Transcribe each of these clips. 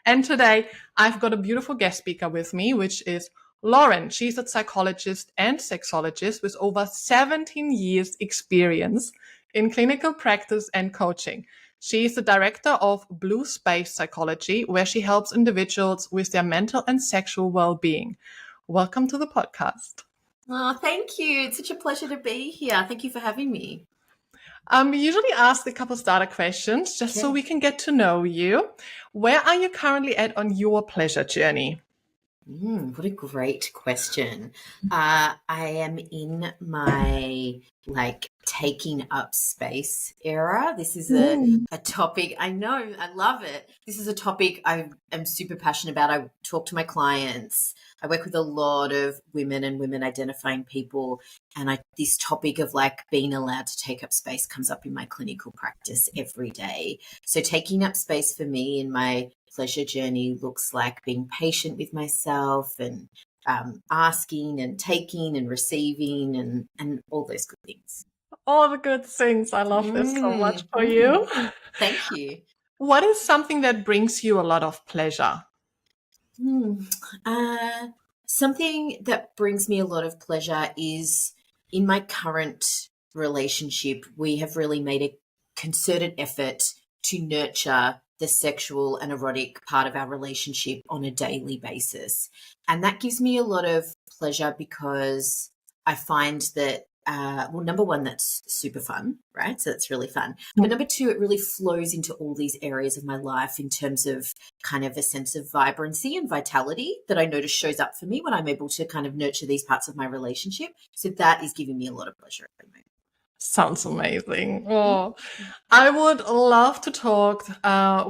And today I've got a beautiful guest speaker with me, which is Lauren. She's a psychologist and sexologist with over 17 years experience in clinical practice and coaching. She is the director of Blue Space Psychology, where she helps individuals with their mental and sexual well-being. Welcome to the podcast. Oh, thank you. It's such a pleasure to be here. Thank you for having me. We usually ask a couple starter questions just so we can get to know you. Where are you currently at on your pleasure journey? What a great question. I am in my taking up space era. This is a topic. I know, I love it. This is a topic I am super passionate about. I talk to my clients. I work with a lot of women and women identifying people. And this topic of being allowed to take up space comes up in my clinical practice every day. So taking up space for me in my pleasure journey looks like being patient with myself and asking and taking and receiving and all those good things. All the good things. I love this so much for you. Thank you. What is something that brings you a lot of pleasure? Something that brings me a lot of pleasure is in my current relationship, we have really made a concerted effort to nurture the sexual and erotic part of our relationship on a daily basis. And that gives me a lot of pleasure because I find that, number one, that's super fun, right? So that's really fun. But number two, it really flows into all these areas of my life in terms of kind of a sense of vibrancy and vitality that I notice shows up for me when I'm able to kind of nurture these parts of my relationship. So that is giving me a lot of pleasure at the moment. Sounds amazing. Oh, I would love to talk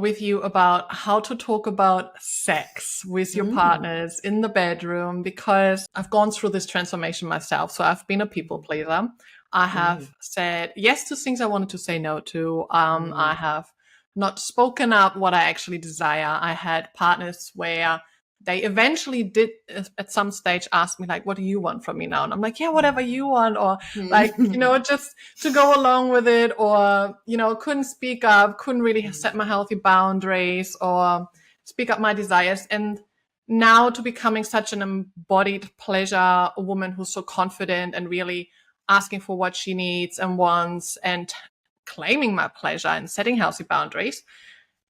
with you about how to talk about sex with your partners in the bedroom, because I've gone through this transformation myself. So I've been a people pleaser. I have said yes to things I wanted to say no to. I have not spoken up what I actually desire. I had partners where they eventually did at some stage ask me what do you want from me now? And I'm like, yeah, whatever you want. Or just to go along with it, or, couldn't speak up, couldn't really set my healthy boundaries or speak up my desires. And now to becoming such an embodied pleasure, a woman who's so confident and really asking for what she needs and wants and claiming my pleasure and setting healthy boundaries.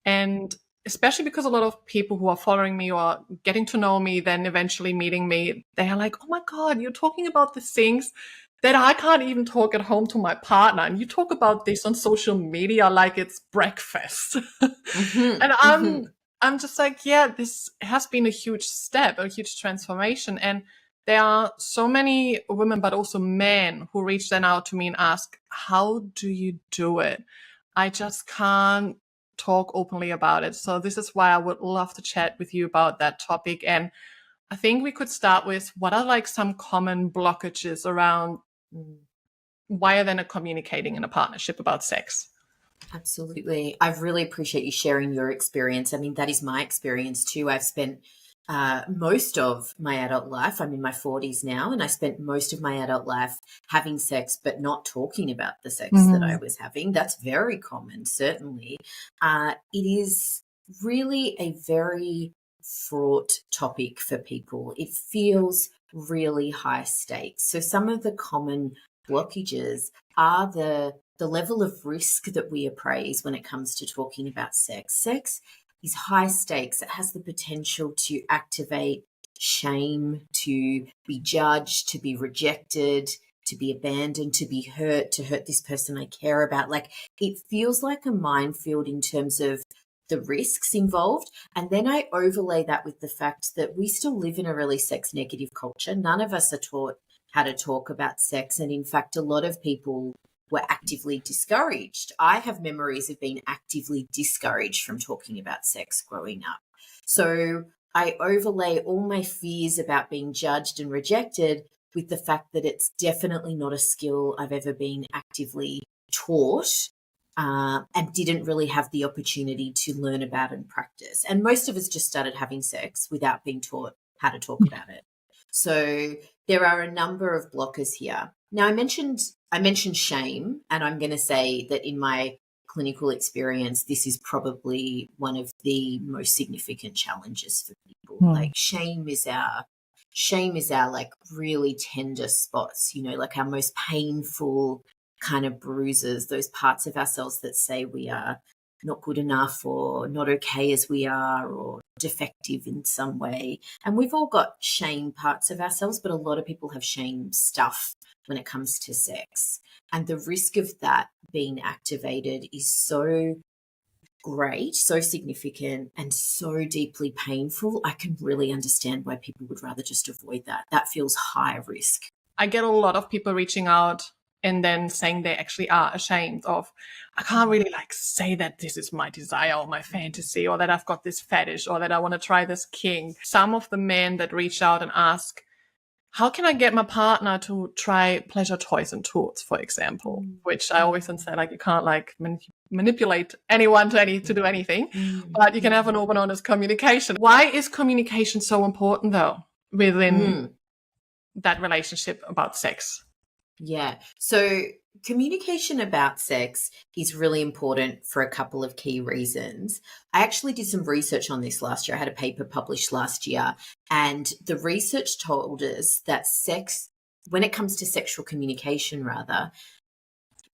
And especially because a lot of people who are following me or getting to know me, then eventually meeting me, they are like, oh my God, you're talking about the things that I can't even talk at home to my partner. And you talk about this on social media like it's breakfast. And I'm just like, yeah, this has been a huge step, a huge transformation. And there are so many women, but also men who reach then out to me and ask, how do you do it? I just can't talk openly about it. So this is why I would love to chat with you about that topic. And I think we could start with what are some common blockages around why are they not communicating in a partnership about sex? Absolutely. I really appreciate you sharing your experience. I mean, that is my experience too. I've spent most of my adult life, I'm in my 40s now, and I spent most of my adult life having sex, but not talking about the sex that I was having. That's very common, certainly. It is really a very fraught topic for people. It feels really high stakes. So some of the common blockages are the level of risk that we appraise when it comes to talking about sex. Sex is high stakes. It has the potential to activate shame, to be judged, to be rejected, to be abandoned, to be hurt, to hurt this person I care about. It feels like a minefield in terms of the risks involved. And then I overlay that with the fact that we still live in a really sex negative culture. None of us are taught how to talk about sex. And in fact, a lot of people were actively discouraged. I have memories of being actively discouraged from talking about sex growing up. So I overlay all my fears about being judged and rejected with the fact that it's definitely not a skill I've ever been actively taught and didn't really have the opportunity to learn about and practice. And most of us just started having sex without being taught how to talk about it. So there are a number of blockers here. Now, I mentioned shame, and I'm going to say that in my clinical experience, this is probably one of the most significant challenges for people. Like shame is our like really tender spots, you know, like our most painful kind of bruises, those parts of ourselves that say we are not good enough or not okay as we are or defective in some way. And we've all got shame parts of ourselves, but a lot of people have shame stuff when it comes to sex. And the risk of that being activated is so great, so significant, and so deeply painful. I can really understand why people would rather just avoid that. That feels high risk. I get a lot of people reaching out and then saying they actually are ashamed of, I can't really like say that this is my desire or my fantasy or that I've got this fetish or that I want to try this kink. Some of the men that reach out and ask, how can I get my partner to try pleasure toys and tools, for example, which I always say, like, you can't like manipulate anyone to do anything, but you can have an open, honest communication. Why is communication so important though within that relationship about sex? Yeah. So communication about sex is really important for a couple of key reasons. I actually did some research on this last year. I had a paper published last year, and the research told us that sex, when it comes to sexual communication rather,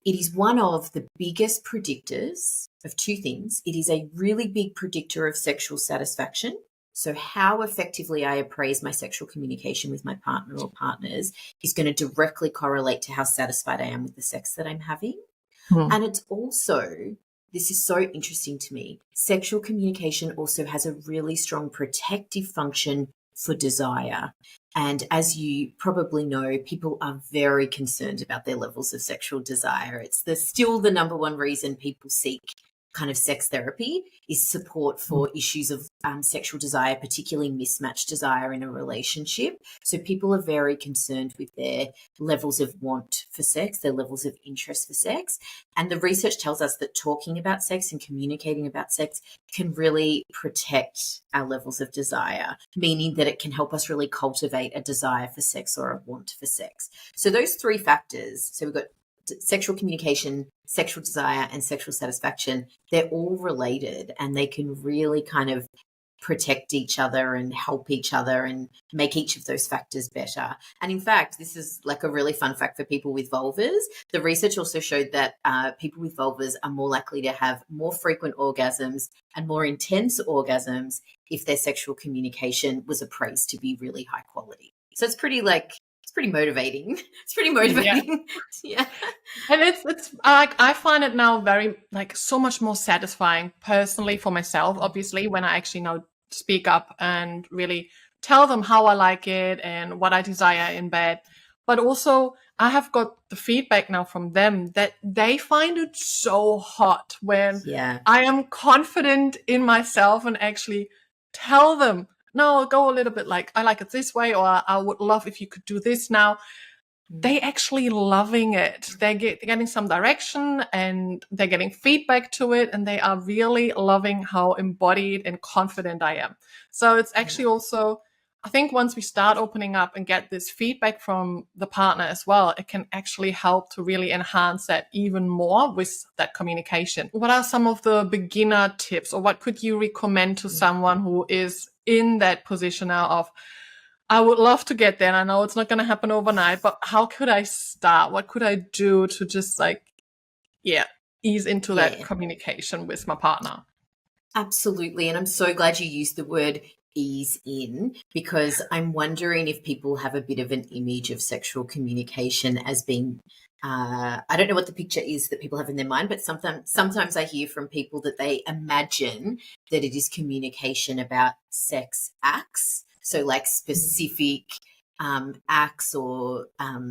it is one of the biggest predictors of two things. It is a really big predictor of sexual satisfaction. So how effectively I appraise my sexual communication with my partner or partners is going to directly correlate to how satisfied I am with the sex that I'm having. And it's also, this is so interesting to me, sexual communication also has a really strong protective function for desire. And as you probably know, people are very concerned about their levels of sexual desire. It's still the number one reason people seek kind of sex therapy is support for issues of sexual desire, particularly mismatched desire in a relationship. So people are very concerned with their levels of want for sex, their levels of interest for sex. And the research tells us that talking about sex and communicating about sex can really protect our levels of desire, meaning that it can help us really cultivate a desire for sex or a want for sex. So those three factors, so we've got sexual communication, sexual desire, and sexual satisfaction, they're all related, and they can really kind of protect each other and help each other and make each of those factors better. And in fact, this is like a really fun fact for people with vulvas. The research also showed that people with vulvas are more likely to have more frequent orgasms and more intense orgasms if their sexual communication was appraised to be really high quality. So it's pretty motivating. It's pretty motivating. Yeah. And it's like, I find it now very like so much more satisfying personally for myself, obviously, when I actually now speak up and really tell them how I like it and what I desire in bed. But also I have got the feedback now from them that they find it so hot when I am confident in myself and actually tell them, no, go a little bit like, I like it this way, or I would love if you could do this now. They actually loving it. They're getting some direction and they're getting feedback to it, and they are really loving how embodied and confident I am. So it's actually also, I think once we start opening up and get this feedback from the partner as well, it can actually help to really enhance that even more with that communication. What are some of the beginner tips, or what could you recommend to someone who is in that position now of, I would love to get there, and I know it's not going to happen overnight, but how could I start? What could I do to just ease into that communication with my partner? Absolutely. And I'm so glad you used the word ease in, because I'm wondering if people have a bit of an image of sexual communication as being, I don't know what the picture is that people have in their mind, but sometimes I hear from people that they imagine that it is communication about sex acts. So like specific acts or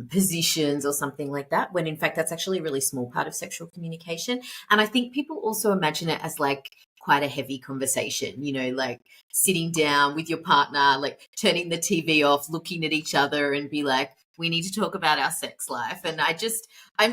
positions or something like that, when in fact that's actually a really small part of sexual communication. And I think people also imagine it as like quite a heavy conversation, you know, like sitting down with your partner, like turning the TV off, looking at each other and be like, we need to talk about our sex life. And I'm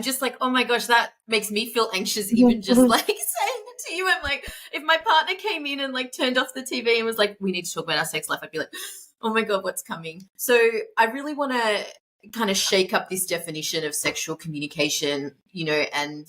just like, oh my gosh, that makes me feel anxious even just like saying it to you. I'm like, if my partner came in and like turned off the TV and was like, we need to talk about our sex life, I'd be like, oh my God, what's coming? So I really want to kind of shake up this definition of sexual communication, you know, and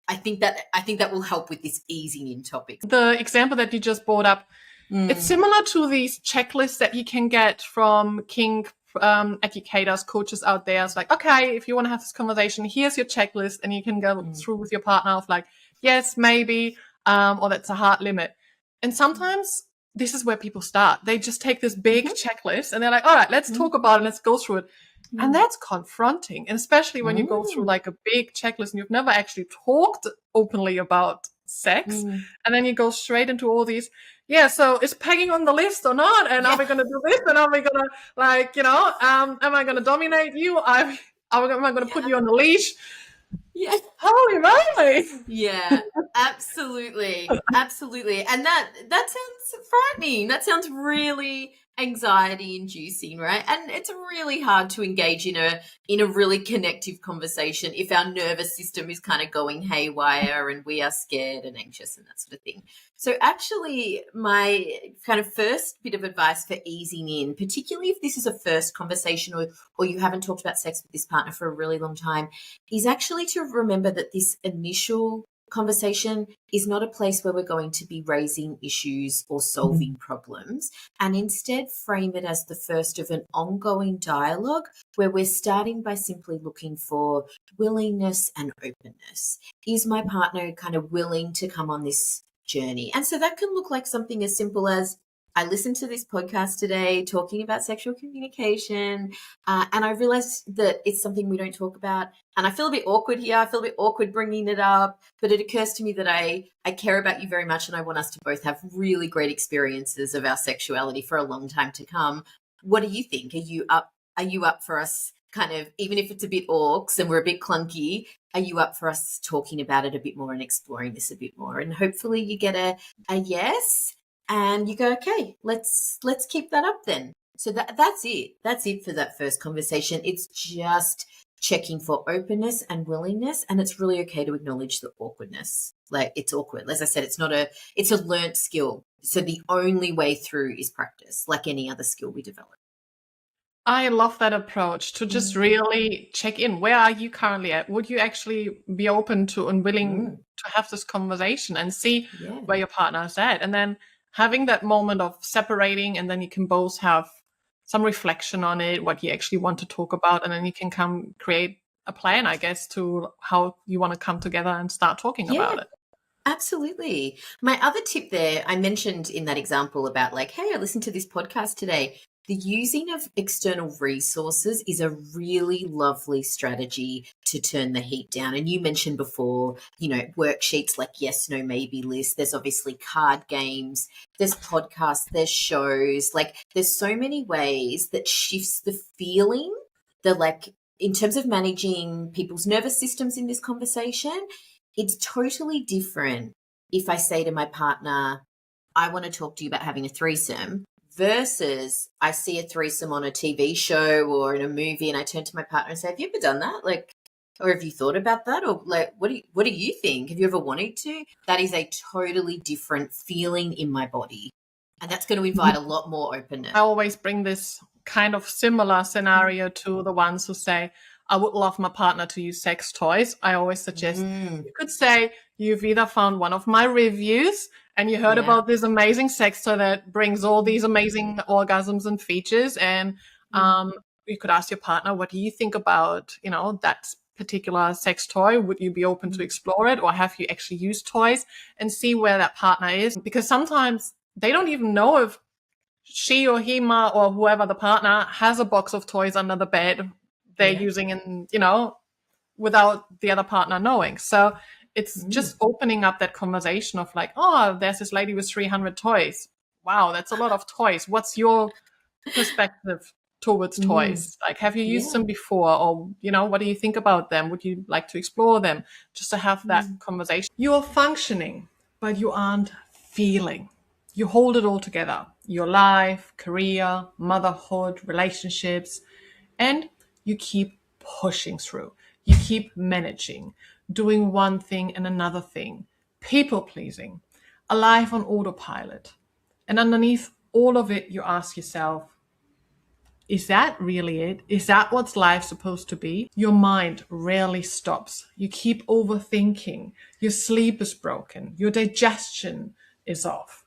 I think that will help with this easing in topic. The example that you just brought up, it's similar to these checklists that you can get from kink educators, coaches out there. It's like, okay, if you want to have this conversation, here's your checklist, and you can go through with your partner of like, yes, maybe, or that's a hard limit. And sometimes this is where people start. They just take this big checklist and they're like, all right, let's talk about it. Let's go through it. And that's confronting. And especially when you go through like a big checklist and you've never actually talked openly about sex. And then you go straight into all these, so is pegging on the list or not? And are we going to do this? And are we going to am I going to dominate you? Am I going to put you on the leash? Yeah. Holy moly. Yeah, absolutely. Absolutely. And that sounds frightening. That sounds really anxiety inducing, right? And it's really hard to engage in a really connective conversation if our nervous system is kind of going haywire and we are scared and anxious and that sort of thing. So actually, my kind of first bit of advice for easing in, particularly if this is a first conversation or you haven't talked about sex with this partner for a really long time, is actually to remember that this initial conversation is not a place where we're going to be raising issues or solving problems, and instead frame it as the first of an ongoing dialogue where we're starting by simply looking for willingness and openness. Is my partner kind of willing to come on this journey? And so that can look like something as simple as, I listened to this podcast today talking about sexual communication, and I realized that it's something we don't talk about. And I feel a bit awkward here. I feel a bit awkward bringing it up, but it occurs to me that I care about you very much and I want us to both have really great experiences of our sexuality for a long time to come. What do you think? Are you up for us kind of, even if it's a bit orcs and we're a bit clunky, are you up for us talking about it a bit more and exploring this a bit more? And hopefully you get a yes. And you go, okay, let's keep that up then. So that's it. That's it for that first conversation. It's just checking for openness and willingness. And it's really okay to acknowledge the awkwardness. Like, it's awkward. As I said, it's a learnt skill. So the only way through is practice, like any other skill we develop. I love that approach to just really check in. Where are you currently at? Would you actually be open to and willing to have this conversation and see where your partner is at? And then having that moment of separating, and then you can both have some reflection on it, what you actually want to talk about, and then you can create a plan, I guess, to how you want to come together and start talking about it. Absolutely. My other tip there, I mentioned in that example about like, hey, I listened to this podcast today. The using of external resources is a really lovely strategy to turn the heat down. And you mentioned before, worksheets like yes, no, maybe list. There's obviously card games, there's podcasts, there's shows. Like, there's so many ways that shifts the feeling, in terms of managing people's nervous systems in this conversation. It's totally different if I say to my partner, I want to talk to you about having a threesome, versus I see a threesome on a TV show or in a movie and I turn to my partner and say, have you ever done that? Like, or have you thought about that? Or like, what do you think? Have you ever wanted to? That is a totally different feeling in my body. And that's going to invite a lot more openness. I always bring this kind of similar scenario to the ones who say, I would love my partner to use sex toys. I always suggest you could say you've either found one of my reviews and you heard about this amazing sex toy that brings all these amazing orgasms and features. And you could ask your partner, what do you think about, that particular sex toy? Would you be open to explore it? Or have you actually used toys? And see where that partner is. Because sometimes they don't even know if she or he or whoever the partner has a box of toys under the bed they're using in, without the other partner knowing. So it's just opening up that conversation of like, oh, there's this lady with 300 toys. Wow, that's a lot of toys. What's your perspective towards toys? Like, have you used them before? Or, what do you think about them? Would you like to explore them? Just to have that conversation. You're functioning, but you aren't feeling. You hold it all together. Your life, career, motherhood, relationships, and you keep pushing through. You keep managing, doing one thing and another thing, people pleasing, a life on autopilot. And underneath all of it, you ask yourself, Is that really it? Is that what's life supposed to be? Your mind rarely stops. You keep overthinking. Your sleep is broken. Your digestion is off.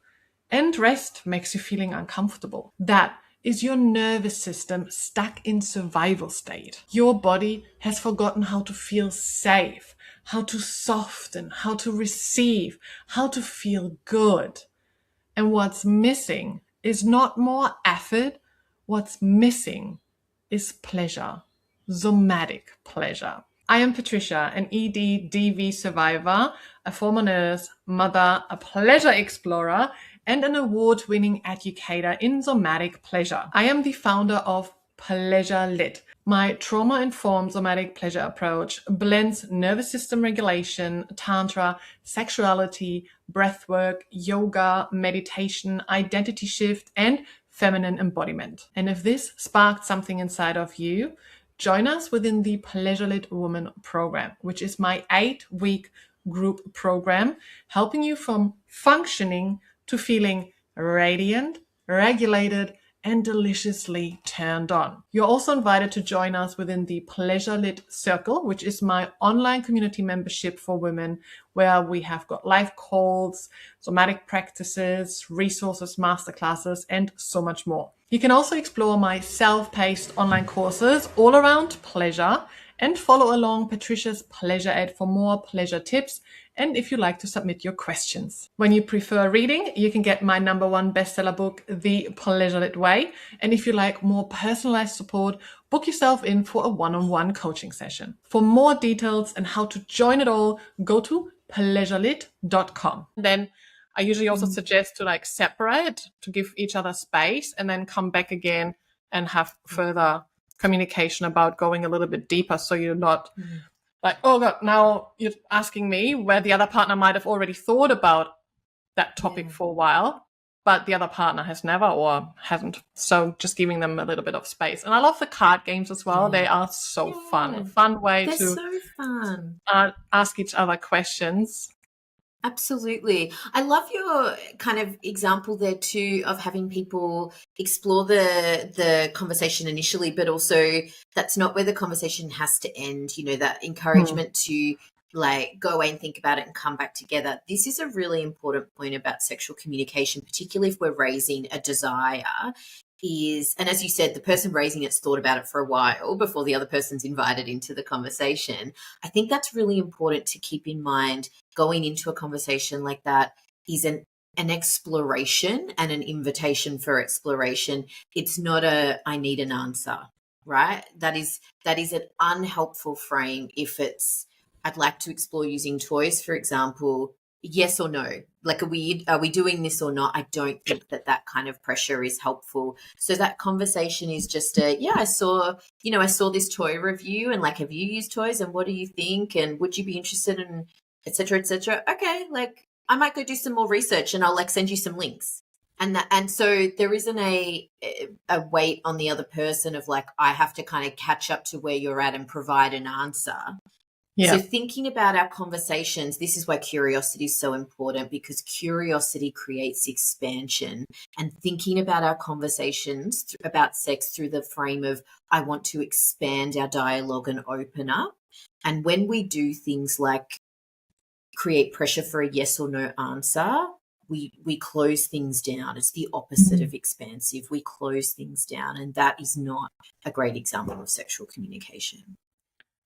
And rest makes you feeling uncomfortable. That is your nervous system stuck in survival state. Your body has forgotten how to feel safe, how to soften, how to receive, how to feel good. And what's missing is not more effort. What's missing is pleasure, somatic pleasure. I am Patricia, an ED/DV survivor, a former nurse, mother, a pleasure explorer, and an award-winning educator in somatic pleasure. I am the founder of Pleasure Lit. My trauma-informed somatic pleasure approach blends nervous system regulation, tantra, sexuality, breathwork, yoga, meditation, identity shift, and feminine embodiment. And if this sparked something inside of you, join us within the Pleasure Lit Woman program, which is my 8-week group program, helping you from functioning to feeling radiant, regulated, and deliciously turned on. You're also invited to join us within the Pleasure Lit Circle, which is my online community membership for women, where we have got live calls, somatic practices, resources, masterclasses, and so much more. You can also explore my self-paced online courses all around pleasure and follow along Patricia's Pleasure Ed for more pleasure tips, and if you like to submit your questions. When you prefer reading, you can get my #1 bestseller book, The Pleasure Lit Way. And if you like more personalized support, book yourself in for a one-on-one coaching session. For more details and how to join it all, go to pleasurelit.com. Then I usually also suggest to separate, to give each other space, and then come back again and have further communication about going a little bit deeper, so you're not like, oh God, now you're asking me, where the other partner might have already thought about that topic for a while, but the other partner has never or hasn't. So just giving them a little bit of space. And I love the card games as well. They are so fun. A fun way They're to so fun. Ask each other questions. Absolutely. I love your kind of example there too of having people explore the conversation initially, but also that's not where the conversation has to end, that encouragement to go away and think about it and come back together. This is a really important point about sexual communication, particularly if we're raising a desire. And as you said, the person raising it's thought about it for a while before the other person's invited into the conversation. I think that's really important to keep in mind. Going into a conversation like that is an exploration and an invitation for exploration. It's not I need an answer, right? That is an unhelpful frame if it's, I'd like to explore using toys, for example. Yes or no? Are we doing this or not? I don't think that kind of pressure is helpful. So that conversation is just I saw this toy review, and have you used toys, and what do you think, and would you be interested in, et cetera, et cetera. Okay. I might go do some more research, and I'll send you some links. And so there isn't a weight on the other person of I have to kind of catch up to where you're at and provide an answer. Yeah. So thinking about our conversations, this is why curiosity is so important, because curiosity creates expansion. And thinking about our conversations about sex through the frame of, I want to expand our dialogue and open up. And when we do things like create pressure for a yes or no answer, we close things down. It's the opposite of expansive. We close things down, and that is not a great example of sexual communication.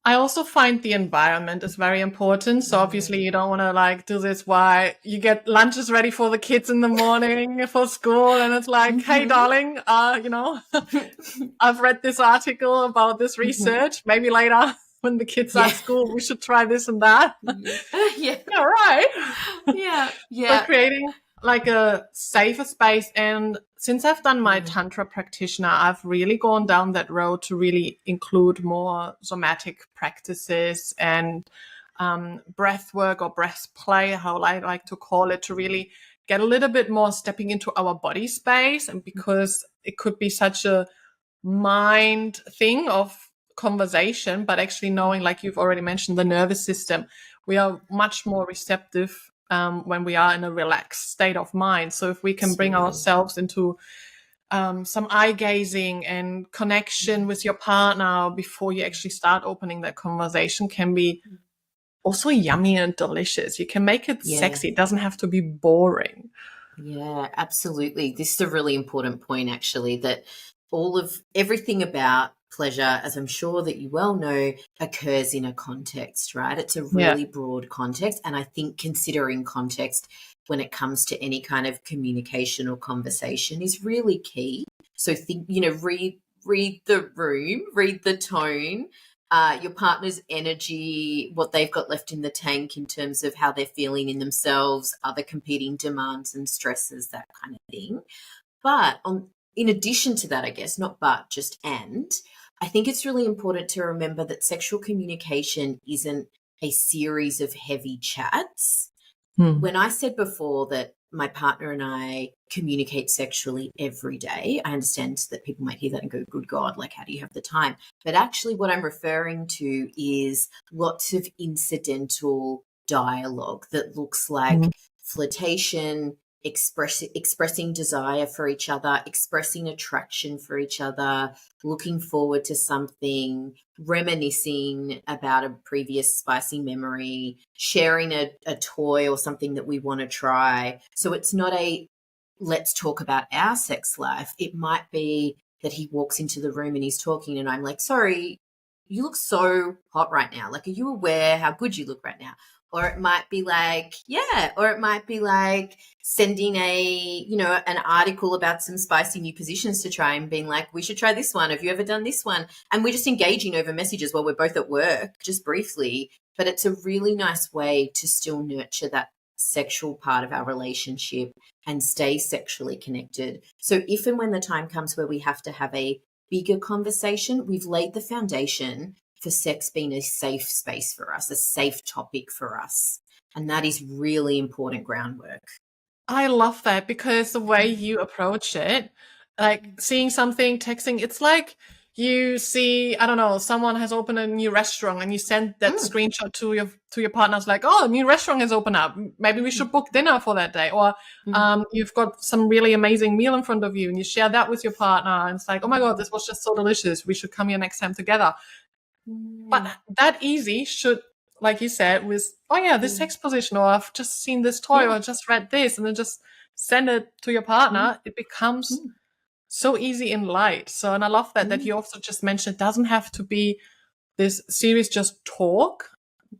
I also find the environment is very important. So obviously you don't want to do this while you get lunches ready for the kids in the morning for school. And it's hey, darling, I've read this article about this research. Maybe later when the kids are at school, we should try this and that. Yeah, right. Yeah. So creating a safer space. And since I've done my Tantra practitioner, I've really gone down that road to really include more somatic practices and breath work or breath play, how I like to call it, to really get a little bit more stepping into our body space. And because it could be such a mind thing of conversation, but actually knowing, like you've already mentioned, the nervous system, we are much more receptive when we are in a relaxed state of mind. So if we can bring ourselves into some eye gazing and connection with your partner before you actually start opening that conversation can be also yummy and delicious. You can make it Yeah. sexy. It doesn't have to be boring. Yeah, absolutely. This is a really important point, actually, that everything about pleasure, as I'm sure that you well know, occurs in a context, right? It's a Yeah. really broad context. And I think considering context when it comes to any kind of communication or conversation is really key. So think, read the room, read the tone, your partner's energy, what they've got left in the tank in terms of how they're feeling in themselves, other competing demands and stresses, that kind of thing. But in addition to that, I guess, not but, just and, I think it's really important to remember that sexual communication isn't a series of heavy chats. When I said before that my partner and I communicate sexually every day, I understand that people might hear that and go, good God, like, how do you have the time? But actually, what I'm referring to is lots of incidental dialogue that looks like flirtation, expressing desire for each other, expressing attraction for each other, looking forward to something, reminiscing about a previous spicy memory, sharing a toy or something that we want to try. So it's not a let's talk about our sex life. It might be that he walks into the room and he's talking and I'm like, sorry, you look so hot right now. Like, are you aware how good you look right now? Or it might be like, yeah, or it might be like sending an article about some spicy new positions to try and being like, we should try this one. Have you ever done this one? And we're just engaging over messages while we're both at work, just briefly. But it's a really nice way to still nurture that sexual part of our relationship and stay sexually connected. So if and when the time comes where we have to have a bigger conversation, we've laid the foundation for sex being a safe space for us, a safe topic for us. And that is really important groundwork. I love that because the way you approach it, like seeing something, texting, it's like you see, I don't know, someone has opened a new restaurant and you send that screenshot to your partner. It's like, oh, a new restaurant has opened up. Maybe we should book dinner for that day. Or you've got some really amazing meal in front of you and you share that with your partner. And it's like, oh my God, this was just so delicious. We should come here next time together. But that easy should, like you said, with, oh yeah, this sex position, or I've just seen this toy, or I just read this, and then just send it to your partner. It becomes so easy and light. So, and I love that you also just mentioned it doesn't have to be this series just talk.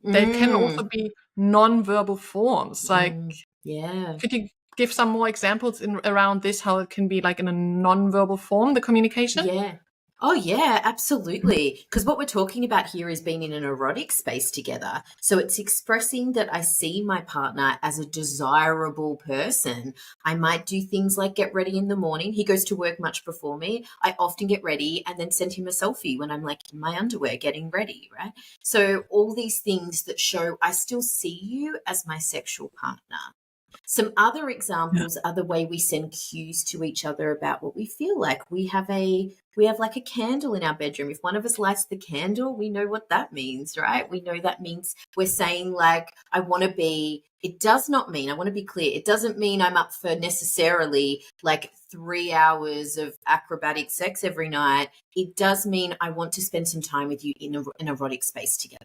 There can also be non-verbal forms. Like, could you give some more examples around this, how it can be like in a non-verbal form, the communication? Yeah. Oh, yeah, absolutely. Because what we're talking about here is being in an erotic space together. So it's expressing that I see my partner as a desirable person. I might do things like get ready in the morning. He goes to work much before me. I often get ready and then send him a selfie when I'm like in my underwear getting ready, right? So all these things that show I still see you as my sexual partner. Some other examples are the way we send cues to each other about what we feel like. We have like a candle in our bedroom. If one of us lights the candle, we know what that means, right? We know that means we're saying like, I want to be, it does not mean, I want to be clear, it doesn't mean I'm up for necessarily like 3 hours of acrobatic sex every night. It does mean I want to spend some time with you in an erotic space together.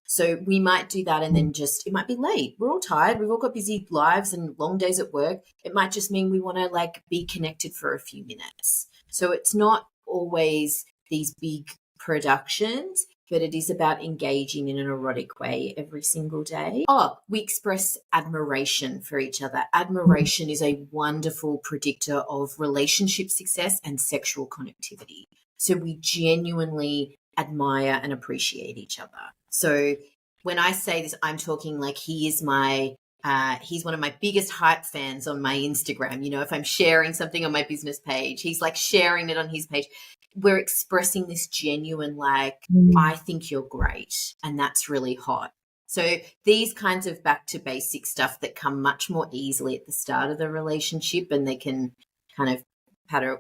So we might do that and then it might be late. We're all tired. We've all got busy lives and long days at work. It might just mean we want to like be connected for a few minutes. So it's not always these big productions, but it is about engaging in an erotic way every single day. Oh, we express admiration for each other. Admiration is a wonderful predictor of relationship success and sexual connectivity. So we genuinely admire and appreciate each other. So when I say this, I'm talking like he's one of my biggest hype fans on my Instagram. You know, if I'm sharing something on my business page, he's like sharing it on his page. We're expressing this genuine, like, I think you're great. And that's really hot. So these kinds of back to basic stuff that come much more easily at the start of the relationship, and they can kind of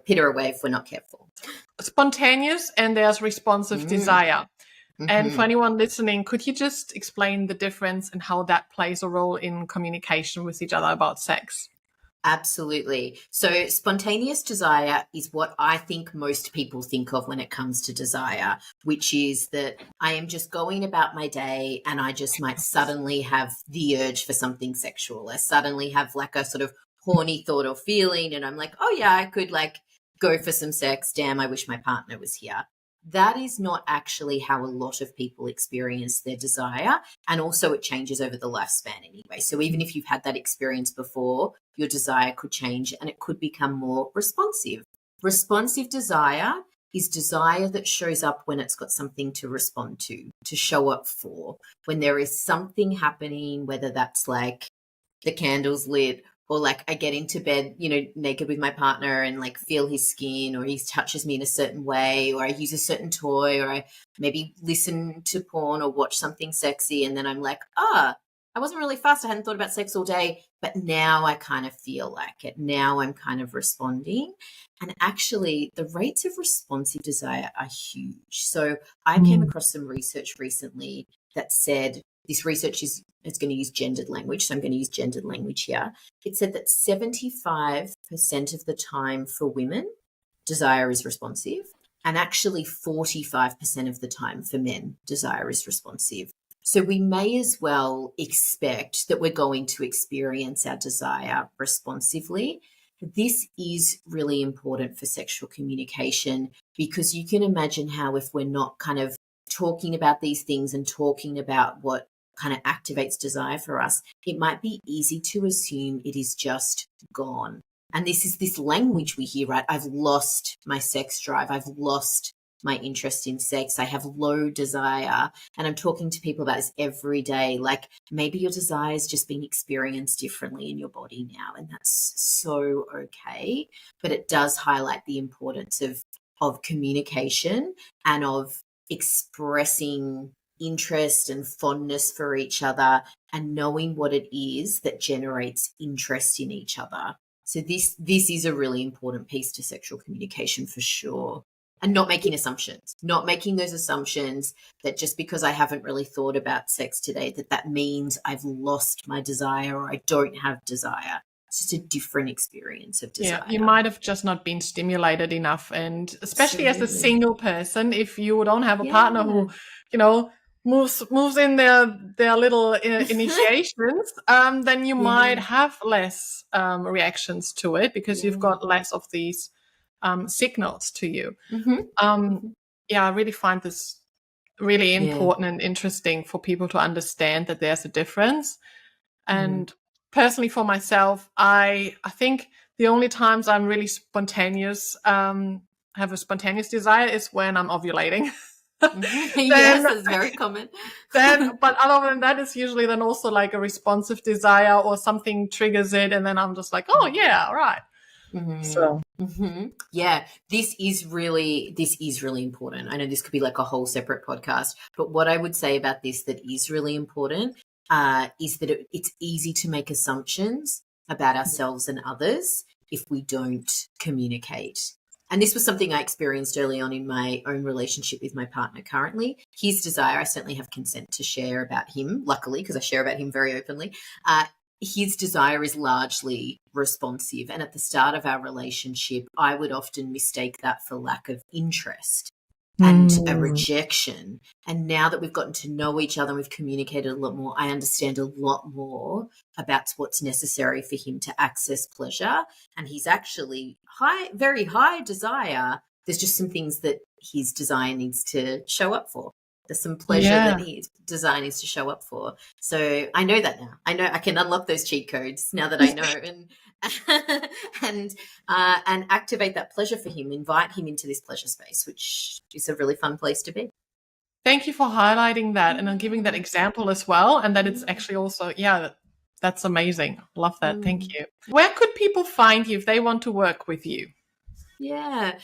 pitter away if we're not careful. Spontaneous, and there's responsive desire. And for anyone listening, could you just explain the difference and how that plays a role in communication with each other about sex? Absolutely. So spontaneous desire is what I think most people think of when it comes to desire, which is that I am just going about my day and I just might suddenly have the urge for something sexual. I suddenly have like a sort of horny thought or feeling and I'm like, oh yeah, I could like go for some sex. Damn, I wish my partner was here. That is not actually how a lot of people experience their desire. And also, it changes over the lifespan anyway. So, even if you've had that experience before, your desire could change and it could become more responsive. Responsive desire is desire that shows up when it's got something to respond to show up for. When there is something happening, whether that's like the candles lit or like I get into bed, naked with my partner and like feel his skin or he touches me in a certain way or I use a certain toy or I maybe listen to porn or watch something sexy and then I'm like, I wasn't really fussed. I hadn't thought about sex all day, but now I kind of feel like it. Now I'm kind of responding. And actually, the rates of responsive desire are huge. So I came across some research recently that said this research is going to use gendered language. So I'm going to use gendered language here. It said that 75% of the time for women, desire is responsive. And actually 45% of the time for men, desire is responsive. So we may as well expect that we're going to experience our desire responsively. This is really important for sexual communication because you can imagine how if we're not kind of talking about these things and talking about what kind of activates desire for us, it might be easy to assume it is just gone. And this is this language we hear, right? I've lost my sex drive. I've lost my interest in sex. I have low desire. And I'm talking to people about this every day. Like maybe your desire is just being experienced differently in your body now. And that's so okay. But it does highlight the importance of communication and of expressing interest and fondness for each other and knowing what it is that generates interest in each other. So this is a really important piece to sexual communication for sure. And not making assumptions, not making those assumptions that just because I haven't really thought about sex today, that means I've lost my desire or I don't have desire. It's just a different experience of desire. Yeah, you might have just not been stimulated enough. And especially as a single person, if you don't have a partner who, moves in their little initiations, then you might have less reactions to it because you've got less of these signals to you. I really find this really important and interesting for people to understand that there's a difference. And personally for myself, I think the only times I'm really spontaneous, have a spontaneous desire is when I'm ovulating. Yes, that's very common. But other than that, it's usually then also like a responsive desire or something triggers it. And then I'm just like, oh yeah, all right. So yeah, this is really important. I know this could be like a whole separate podcast, but what I would say about this that is really important is that it's easy to make assumptions about ourselves and others if we don't communicate. And this was something I experienced early on in my own relationship with my partner currently. His desire, I certainly have consent to share about him, luckily, because I share about him very openly. His desire is largely responsive. And at the start of our relationship, I would often mistake that for lack of interest and a rejection. And now that we've gotten to know each other and we've communicated a lot more, I understand a lot more about what's necessary for him to access pleasure. And he's actually very high desire. There's just some things that his desire needs to show up for. There's some pleasure that his desire needs to show up for. So I know that now. I know I can unlock those cheat codes now that I know and activate that pleasure for him, invite him into this pleasure space, which is a really fun place to be. Thank you for highlighting that and giving that example as well. And that it's actually also, that's amazing. Love that. Thank you. Where could people find you if they want to work with you? Yeah.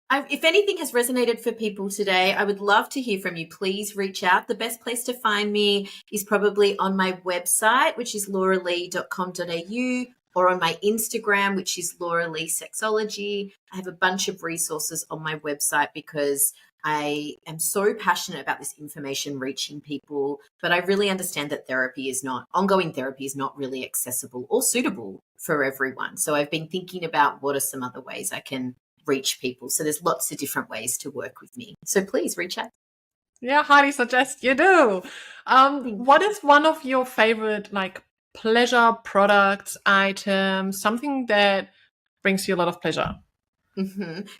If anything has resonated for people today, I would love to hear from you. Please reach out. The best place to find me is probably on my website, which is lauralee.com.au, or on my Instagram, which is lauraleesexology. I have a bunch of resources on my website because I am so passionate about this information reaching people, but I really understand that ongoing therapy is not really accessible or suitable for everyone. So I've been thinking about what are some other ways I can reach people. So there's lots of different ways to work with me. So please reach out. Yeah, highly suggest you do. What is one of your favorite like pleasure products, items, something that brings you a lot of pleasure?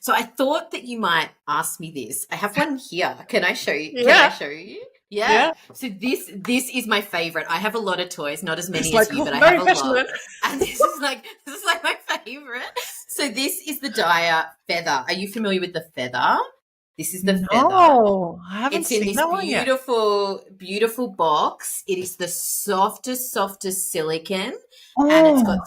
So I thought that you might ask me this. I have one here. Can I show you? Can I Yeah, show you? Yeah. yeah. So this is my favorite. I have a lot of toys, not as It's many like as you, but I very have a lot. passionate. And this is like my favorite. So this is the Dyer feather. Are you familiar with the feather? This is the feather. No, I haven't It's in seen this that one yet. beautiful, beautiful box. It is the softest silicone. And it's Oh, got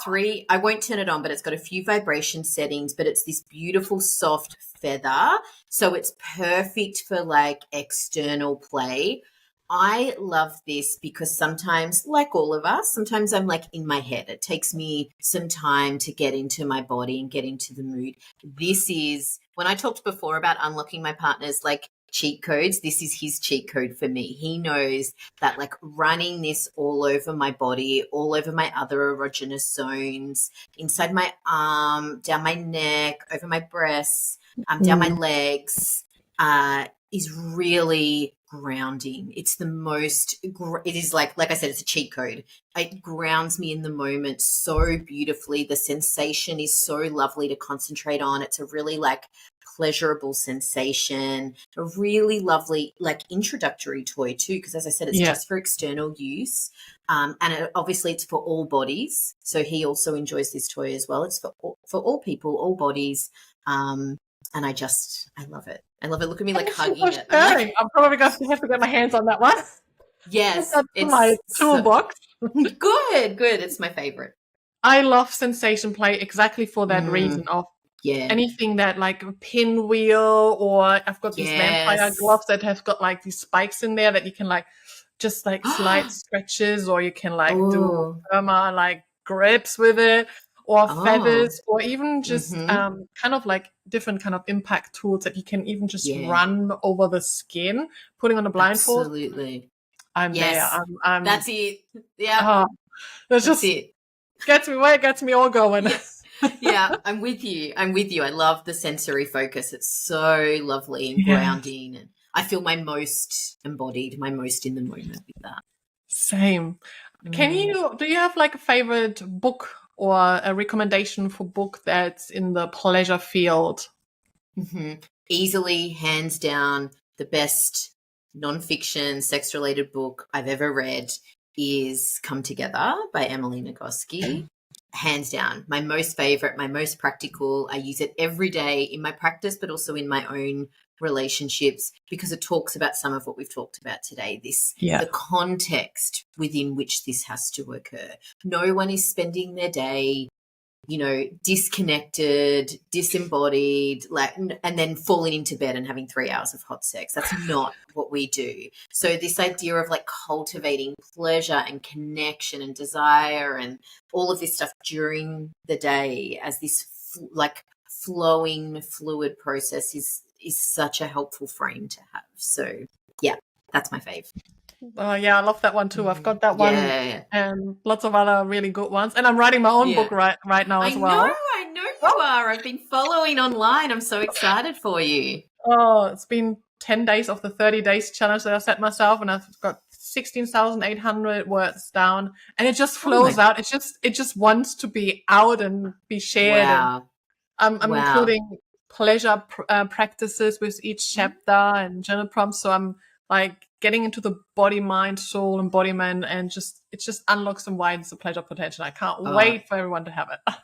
I won't turn it on, but it's got a few vibration settings, but it's this beautiful soft feather. So it's perfect for like external play. I love this because sometimes, like all of us, sometimes I'm like in my head. It takes me some time to get into my body and get into the mood. This is when I talked before about unlocking my partner's like cheat codes, this is his cheat code for me. He knows that like running this all over my body, all over my other erogenous zones, inside my arm, down my neck, over my breasts, down my legs, is really grounding. It's the most, it is like I said, it's a cheat code. It grounds me in the moment so beautifully. The sensation is so lovely to concentrate on. It's a really like pleasurable sensation, a really lovely like introductory toy too, because as I said, it's yeah. just for external use. Obviously it's for all bodies. So he also enjoys this toy as well. It's for all people, all bodies. And I love it. I love it. Look at me like Thank you hugging for it. sharing. I'm probably going to have to get my hands on that one. Yes, That's my it's toolbox. good. It's my favorite. I love sensation play exactly for that reason of Yeah. anything that like a pinwheel, or I've got these vampire gloves that have got like these spikes in there that you can like just like slight stretches, or you can like do like grips with it, or feathers, or even just kind of like different kind of impact tools that you can even just run over the skin, putting on a blindfold. Absolutely. I'm there. I'm That's it. Yeah. That's just it. Gets me where it gets me all going. Yeah, I'm with you. I love the sensory focus. It's so lovely and grounding, and I feel my most embodied, my most in the moment with that. Same. Do you have like a favorite book or a recommendation for book that's in the pleasure field? Easily, hands down, the best nonfiction sex-related book I've ever read is Come Together by Emily Nagoski. Hands down, my most favorite, my most practical. I use it every day in my practice, but also in my own relationships, because it talks about some of what we've talked about today, the context within which this has to occur. No one is spending their day, disconnected, disembodied, and then falling into bed and having 3 hours of hot sex. That's not what we do. So this idea of like cultivating pleasure and connection and desire and all of this stuff during the day as this flowing fluid process is such a helpful frame to have. So yeah, that's my fave. Yeah, I love that one too. I've got that one and lots of other really good ones. And I'm writing my own book right now as well. I know you are. I've been following online. I'm so excited for you. Oh, it's been 10 days of the 30 days challenge that I set myself, and I've got 16,800 words down, and it just flows out. It just wants to be out and be shared. Wow. And I'm including pleasure practices with each chapter and journal prompts. So I'm like getting into the body, mind, soul embodiment, and it just unlocks and widens the pleasure potential. I can't wait for everyone to have it.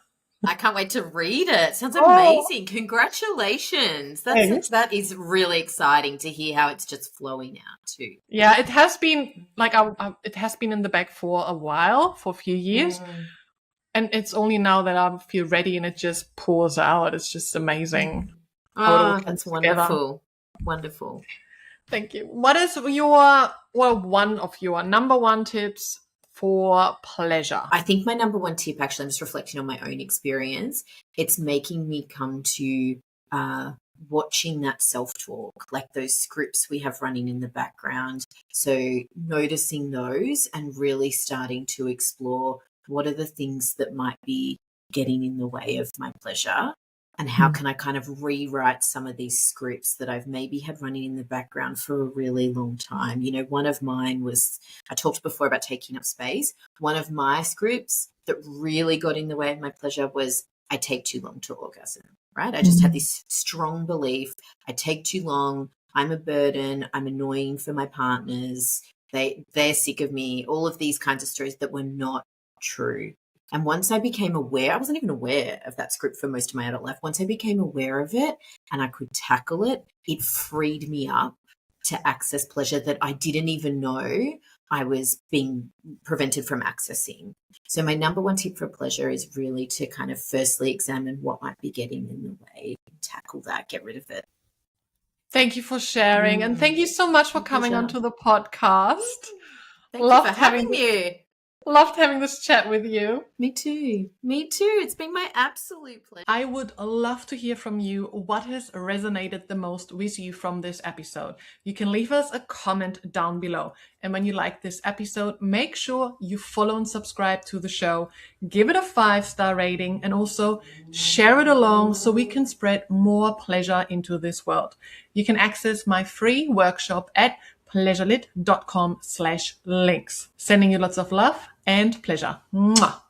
I can't wait to read it. Sounds amazing. Congratulations. That is really exciting to hear how it's just flowing out too. Yeah, it has been like it has been in the bag for a while, for a few years. And it's only now that I feel ready and it just pours out. It's just amazing. That's wonderful. Wonderful. Thank you. What is one of your number one tips for pleasure? I think my number one tip, actually, I'm just reflecting on my own experience. It's making me come to watching that self-talk, like those scripts we have running in the background. So noticing those and really starting to explore what are the things that might be getting in the way of my pleasure, and how can I kind of rewrite some of these scripts that I've maybe had running in the background for a really long time. You know, one of mine was, I talked before about taking up space. One of my scripts that really got in the way of my pleasure was I take too long to orgasm, right? I just had this strong belief, I take too long, I'm a burden, I'm annoying for my partners, they're sick of me, all of these kinds of stories that were not true. And once I became aware, I wasn't even aware of that script for most of my adult life. Once I became aware of it and I could tackle it, it freed me up to access pleasure that I didn't even know I was being prevented from accessing. So my number one tip for pleasure is really to kind of firstly examine what might be getting in the way, tackle that, get rid of it. Thank you for sharing. And thank you so much for coming onto the podcast. Thank you for having me. Loved having this chat with you. Me too. Me too. It's been my absolute pleasure. I would love to hear from you what has resonated the most with you from this episode. You can leave us a comment down below. And when you like this episode, make sure you follow and subscribe to the show. Give it a 5-star rating and also share it along so we can spread more pleasure into this world. You can access my free workshop at pleasurelit.com/links. Sending you lots of love and pleasure. Mwah.